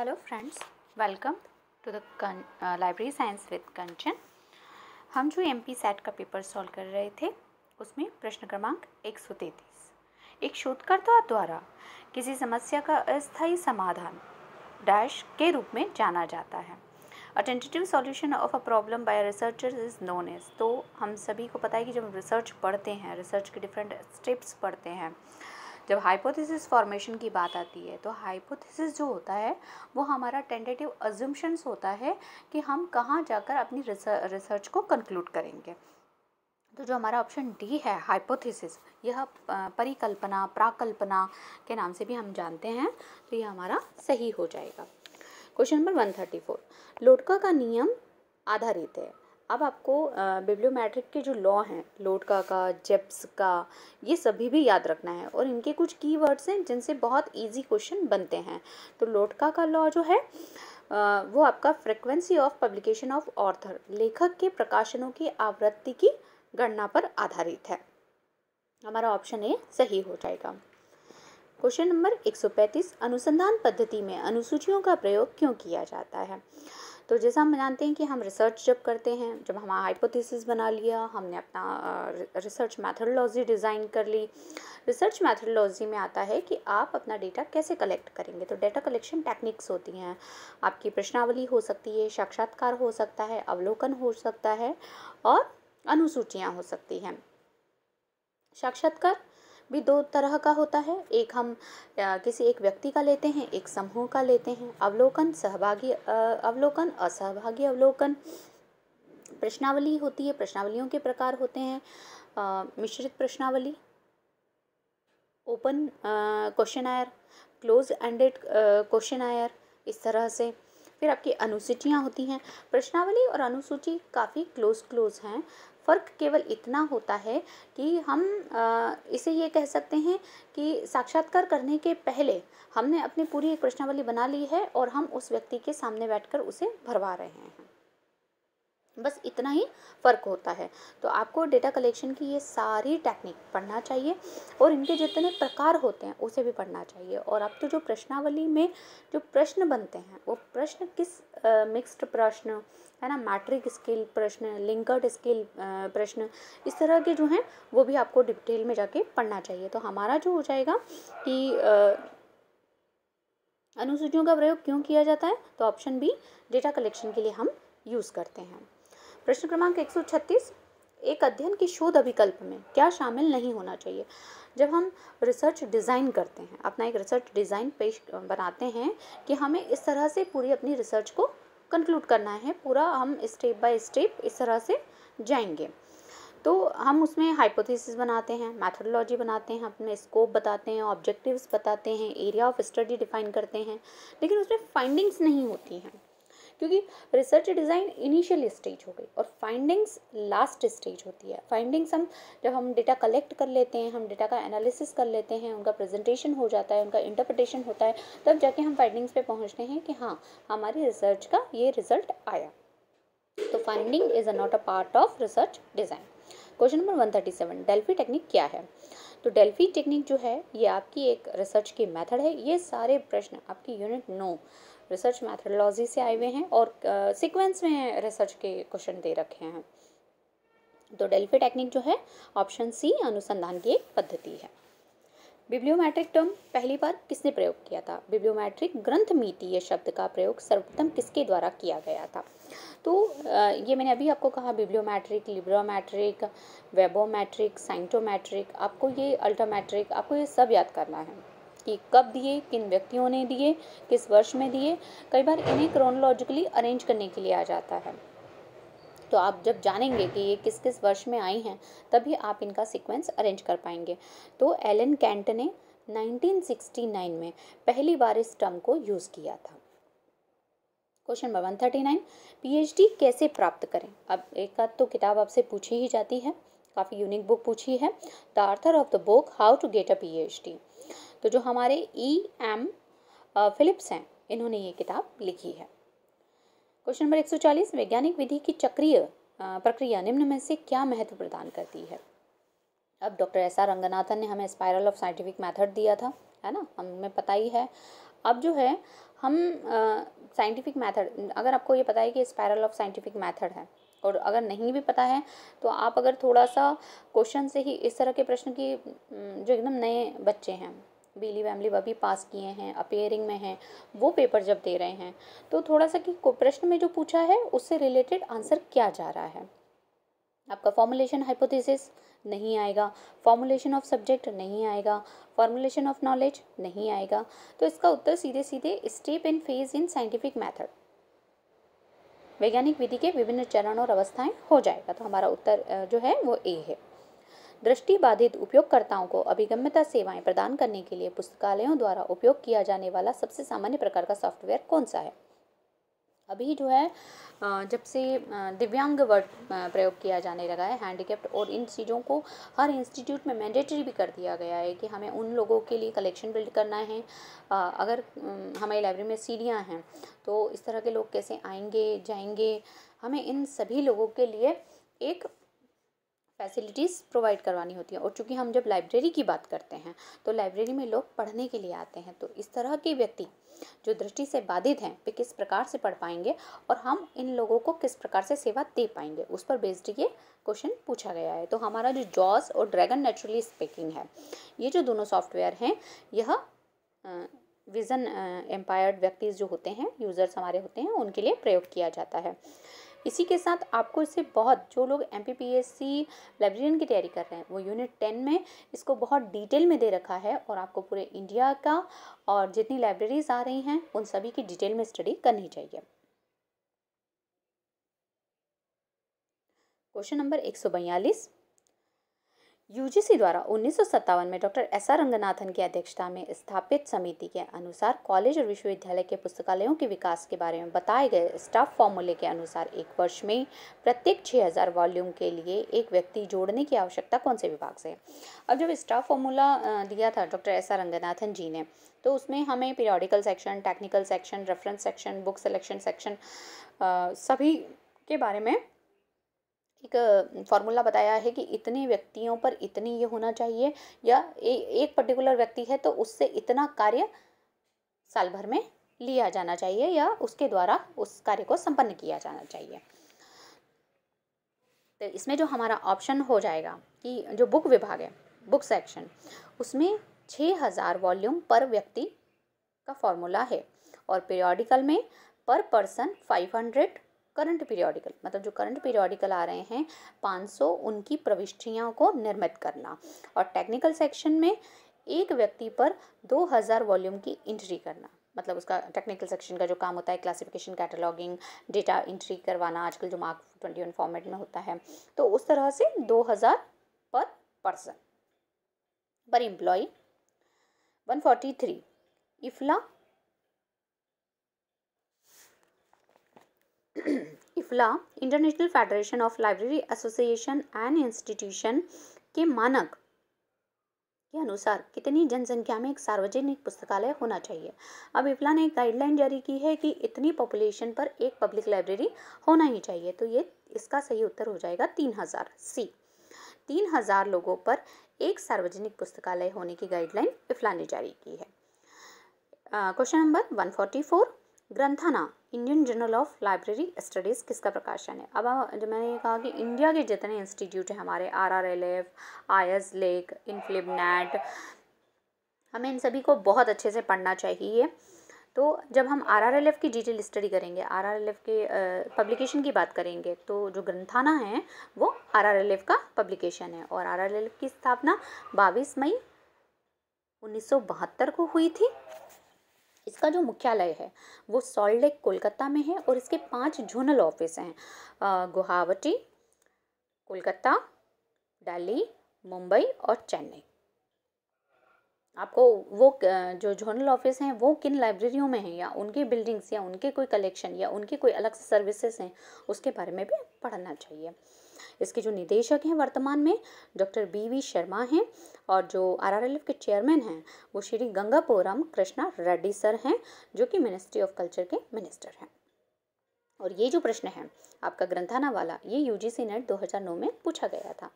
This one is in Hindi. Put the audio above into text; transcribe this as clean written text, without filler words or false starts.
Hello friends, welcome to the library science with Kanchan. हम जो एमपी सेट का पेपर सॉल्व कर रहे थे उसमें प्रश्न क्रमांक 133 एक शोधकर्ता द्वारा किसी समस्या का अस्थायी समाधान डैश के रूप में जाना जाता है। A tentative solution of a problem by researcher is known as. तो हम सभी को पता है कि जब हम रिसर्च पढ़ते हैं, रिसर्च के डिफरेंट स्टेप्स पढ़ते हैं, जब हाइपोथेसिस फॉर्मेशन की बात आती है तो हाइपोथेसिस जो होता है वो हमारा टेंटेटिव अज्यूम्शंस होता है कि हम कहाँ जाकर अपनी रिसर्च को कंक्लूड करेंगे। तो जो हमारा ऑप्शन डी है हाइपोथेसिस, यह परिकल्पना, प्राकल्पना के नाम से भी हम जानते हैं, तो यह हमारा सही हो जाएगा। क्वेश्चन नंबर 134, लोडका का नियम आधारित है। अब आपको बिब्लियोमेट्रिक के जो लॉ हैं, लोडका का, जेप्स का, ये सभी भी याद रखना है और इनके कुछ कीवर्ड्स हैं जिनसे बहुत इजी क्वेश्चन बनते हैं। तो लोडका का लॉ जो है वो आपका frequency of publication of author, लेखक के प्रकाशनों की आवृत्ति की गणना पर आधारित है। हमारा ऑप्शन ए सही हो जाएगा। क्वेश्चन नंबर 135, अनुसंधान पद्धति में अनुसूचियों का प्रयोग क्यों किया जाता है। तो जैसा हम जानते हैं कि हम रिसर्च जब करते हैं, जब हम हाइपोथेसिस बना लिया, हमने अपना रिसर्च मैथडोलॉजी डिज़ाइन कर ली। रिसर्च मैथडोलॉजी में आता है कि आप अपना डेटा कैसे कलेक्ट करेंगे। तो डेटा कलेक्शन टेक्निक्स होती हैं, आपकी प्रश्नावली हो सकती है, साक्षात्कार हो सकता है, अवलोकन हो सकता है और अनुसूचियाँ हो सकती हैं। साक्षात्कार भी दो तरह का होता है, एक हम किसी एक व्यक्ति का लेते हैं, एक समूह का लेते हैं। अवलोकन सहभागी अवलोकन, असहभागी अवलोकन। प्रश्नावली होती है, प्रश्नावलियों के प्रकार होते हैं मिश्रित प्रश्नावली, open questionnaire, close ended questionnaire, इस तरह से। फिर आपकी अनुसूचियाँ होती हैं। प्रश्नावली और अनुसूची काफ़ी क्लोज हैं। फ़र्क केवल इतना होता है कि हम इसे ये कह सकते हैं कि साक्षात्कार करने के पहले हमने अपनी पूरी एक प्रश्नावली बना ली है और हम उस व्यक्ति के सामने बैठकर उसे भरवा रहे हैं, बस इतना ही फ़र्क होता है। तो आपको डेटा कलेक्शन की ये सारी टेक्निक पढ़ना चाहिए और इनके जितने प्रकार होते हैं उसे भी पढ़ना चाहिए। और अब तो जो प्रश्नावली में जो प्रश्न बनते हैं वो प्रश्न किस मिक्स्ड प्रश्न है ना, मैट्रिक स्केल प्रश्न, लिंकर्ड स्केल प्रश्न, इस तरह के जो हैं वो भी आपको डिटेल में जाके पढ़ना चाहिए। तो हमारा जो हो जाएगा कि अनुसूचियों का प्रयोग क्यों किया जाता है, तो ऑप्शन बी डेटा कलेक्शन के लिए हम यूज़ करते हैं। प्रश्न क्रमांक 136, एक अध्ययन की शोध अभिकल्प में क्या शामिल नहीं होना चाहिए। जब हम रिसर्च डिज़ाइन करते हैं, अपना एक रिसर्च डिज़ाइन पेश बनाते हैं कि हमें इस तरह से पूरी अपनी रिसर्च को कंक्लूड करना है, पूरा हम स्टेप बाय स्टेप इस तरह से जाएंगे। तो हम उसमें हाइपोथेसिस बनाते हैं, मैथडोलॉजी बनाते हैं, अपने स्कोप बताते हैं, ऑब्जेक्टिव्स बताते हैं, एरिया ऑफ स्टडी डिफाइन करते हैं, लेकिन उसमें फाइंडिंग्स नहीं होती हैं, क्योंकि रिसर्च डिज़ाइन इनिशियल स्टेज हो गई और फाइंडिंग्स लास्ट स्टेज होती है। फाइंडिंग्स हम जब हम डेटा कलेक्ट कर लेते हैं, हम डेटा का एनालिसिस कर लेते हैं, उनका प्रेजेंटेशन हो जाता है, उनका इंटरप्रिटेशन होता है, तब जाके हम फाइंडिंग्स पे पहुंचते हैं कि हाँ, हमारी रिसर्च का ये रिजल्ट आया। तो finding is not a part of research design. Question number 137, Delphi technique क्या है। तो डेल्फी टेक्निक जो है ये आपकी एक रिसर्च की मेथड है। ये सारे प्रश्न आपकी यूनिट 9 रिसर्च मैथडोलॉजी से आए हुए हैं और सीक्वेंस में रिसर्च के क्वेश्चन दे रखे हैं। तो डेल्फी टेक्निक जो है ऑप्शन सी अनुसंधान की एक पद्धति है। बिब्लियोमेट्रिक टर्म पहली बार किसने प्रयोग किया था। बिब्लियोमेट्रिक ग्रंथमितीय शब्द का प्रयोग सर्वप्रथम किसके द्वारा किया गया था। तो ये मैंने अभी आपको कहा, बिब्लियोमेट्रिक, लिब्रोमेट्रिक, वेबोमेट्रिक, साइंटोमेट्रिक, आपको ये अल्टोमेट्रिक, आपको ये सब याद करना है कि कब दिए, किन व्यक्तियों ने दिए, किस वर्ष में दिए। कई बार इन्हें क्रोनोलॉजिकली अरेंज करने के लिए आ जाता है। तो आप जब जानेंगे कि ये किस किस वर्ष में आई हैं, तभी आप इनका सीक्वेंस अरेंज कर पाएंगे। तो एलन कैंट ने 1969 में पहली बार इस टर्म को यूज़ किया था। क्वेश्चन नंबर 139, पीएचडी कैसे प्राप्त करें। अब एक आध तो किताब आपसे पूछी ही जाती है, काफ़ी यूनिक बुक पूछी है, the author of the book how to get a PhD. तो जो हमारे E.M. फिलिप्स हैं, इन्होंने ये किताब लिखी है। क्वेश्चन नंबर 140, वैज्ञानिक विधि की चक्रीय प्रक्रिया निम्न में से क्या महत्व प्रदान करती है। अब डॉक्टर S.R. रंगनाथन ने हमें स्पाइरल ऑफ साइंटिफिक मेथड दिया था, है ना, हमें पता ही है। अब जो है हम साइंटिफिक मेथड, अगर आपको ये पता है कि स्पायरल ऑफ साइंटिफिक मेथड है, और अगर नहीं भी पता है तो आप अगर थोड़ा सा क्वेश्चन से ही इस तरह के प्रश्न की, जो एकदम नए बच्चे हैं, बीली वैमली अभी पास किए हैं, अपेयरिंग में हैं, वो पेपर जब दे रहे हैं, तो थोड़ा सा कि प्रश्न में जो पूछा है उससे रिलेटेड आंसर क्या जा रहा है। आपका फॉर्मुलेशन हाइपोथेसिस नहीं आएगा, फॉर्मुलेशन ऑफ सब्जेक्ट नहीं आएगा, फॉर्मुलेशन ऑफ नॉलेज नहीं आएगा, तो इसका उत्तर सीधे सीधे step and phase in scientific method, वैज्ञानिक विधि के विभिन्न चरण और अवस्थाएं हो जाएगा। तो हमारा उत्तर जो है वो ए है। दृष्टि बाधित उपयोगकर्ताओं को अभिगम्यता सेवाएं प्रदान करने के लिए पुस्तकालयों द्वारा उपयोग किया जाने वाला सबसे सामान्य प्रकार का सॉफ्टवेयर कौन सा है? अभी जो है जब से दिव्यांग वर्ड प्रयोग किया जाने लगा है, हैंडीकैप्ड, और इन चीज़ों को हर इंस्टीट्यूट में मैंडेटरी भी कर दिया गया है कि हमें उन लोगों के लिए कलेक्शन बिल्ड करना है। अगर हमारी लाइब्रेरी में सीढ़ियाँ हैं तो इस तरह के लोग कैसे आएंगे जाएंगे, हमें इन सभी लोगों के लिए एक फैसिलिटीज़ प्रोवाइड करवानी होती है। और चूँकि हम जब लाइब्रेरी की बात करते हैं तो लाइब्रेरी में लोग पढ़ने के लिए आते हैं, तो इस तरह के व्यक्ति जो दृष्टि से बाधित हैं वे किस प्रकार से पढ़ पाएंगे और हम इन लोगों को किस प्रकार से सेवा दे पाएंगे, उस पर बेस्ड ये क्वेश्चन पूछा गया है। तो हमारा जो जॉस और ड्रैगन नेचुरली स्पीकिंग है, ये जो दोनों सॉफ्टवेयर हैं, यह विज़न एम्पायर्ड व्यक्ति जो होते हैं, यूज़र्स हमारे होते हैं, उनके लिए प्रयोग किया जाता है। इसी के साथ आपको इससे बहुत, जो लोग MPPSC लाइब्रेरियन की तैयारी कर रहे हैं, वो यूनिट 10 में इसको बहुत डिटेल में दे रखा है, और आपको पूरे इंडिया का और जितनी लाइब्रेरीज आ रही हैं उन सभी की डिटेल में स्टडी करनी चाहिए। क्वेश्चन नंबर 142, UGC द्वारा 1957 में डॉक्टर SR रंगनाथन की अध्यक्षता में स्थापित समिति के अनुसार कॉलेज और विश्वविद्यालय के पुस्तकालयों के विकास के बारे में बताए गए स्टाफ फॉर्मूले के अनुसार एक वर्ष में प्रत्येक 6000 वॉल्यूम के लिए एक व्यक्ति जोड़ने की आवश्यकता कौन से विभाग से है? अब जब स्टाफ फॉर्मूला दिया था डॉक्टर SR रंगनाथन जी ने, तो उसमें हमें periodical section, technical section, reference section, book selection section, सभी के बारे में एक फार्मूला बताया है कि इतने व्यक्तियों पर इतनी ये होना चाहिए, या एक पर्टिकुलर व्यक्ति है तो उससे इतना कार्य साल भर में लिया जाना चाहिए या उसके द्वारा उस कार्य को संपन्न किया जाना चाहिए। तो इसमें जो हमारा ऑप्शन हो जाएगा कि जो बुक विभाग है, बुक सेक्शन, उसमें 6000 वॉल्यूम पर व्यक्ति का फॉर्मूला है, और पीरियोडिकल में पर पर्सन 500, करंट पीरियोडिकल मतलब जो करंट पीरियोडिकल आ रहे हैं 500, उनकी प्रविष्टियों को निर्मित करना, और टेक्निकल सेक्शन में एक व्यक्ति पर 2000 वॉल्यूम की एंट्री करना। मतलब उसका टेक्निकल सेक्शन का जो काम होता है क्लासिफिकेशन, कैटलॉगिंग, डेटा एंट्री करवाना, आजकल जो मार्क 21 फॉर्मेट में होता है, तो उस तरह से 2000 per person. Per employ 143, IFLA international federation of library association and institution के मानक के अनुसार कितनी जनसंख्या में एक सार्वजनिक पुस्तकालय होना चाहिए? अब इफ्ला ने एक गाइडलाइन जारी की है कि इतनी पॉपुलेशन पर एक पब्लिक लाइब्रेरी होना ही चाहिए, तो ये इसका सही उत्तर हो जाएगा 3000 सी। 3000 लोगों पर एक सार्वजनिक पुस्तकालय होने की गाइडलाइन इफ्ला ने जारी की है। Question number 144, Granthana Indian journal of library studies किसका प्रकाशन है? अब जो मैंने ये कहा कि इंडिया के जितने इंस्टीट्यूट हैं हमारे, RRLF, IS लेक, इनफ्लिबनेट, हमें इन सभी को बहुत अच्छे से पढ़ना चाहिए। तो जब हम RRLF की डिटेल स्टडी करेंगे, RRLF के पब्लिकेशन की बात करेंगे, तो जो ग्रंथाना है वो RRLF का पब्लिकेशन है, और RRLF की स्थापना 22 मई 1972 को हुई थी। इसका जो मुख्यालय है वो सॉल्ट लेक कोलकाता में है, और इसके 5 जोनल ऑफिस हैं, गुवाहाटी, कोलकाता, दिल्ली, मुंबई और चेन्नई। आपको वो जो जोनल ऑफिस हैं वो किन लाइब्रेरियों में हैं, या उनकी बिल्डिंग्स, या उनके कोई कलेक्शन, या उनके कोई अलग से सर्विसेज हैं, उसके बारे में भी पढ़ना चाहिए। इसके जो निदेशक हैं वर्तमान में डॉक्टर BV शर्मा हैं, और जो RRLF के चेयरमैन हैं वो श्री गंगापुरम कृष्णा रेड्डी सर हैं, जो कि मिनिस्ट्री ऑफ कल्चर के मिनिस्टर हैं। और ये जो प्रश्न है आपका ग्रंथाना वाला, ये UGC नेट 2009 में पूछा गया था।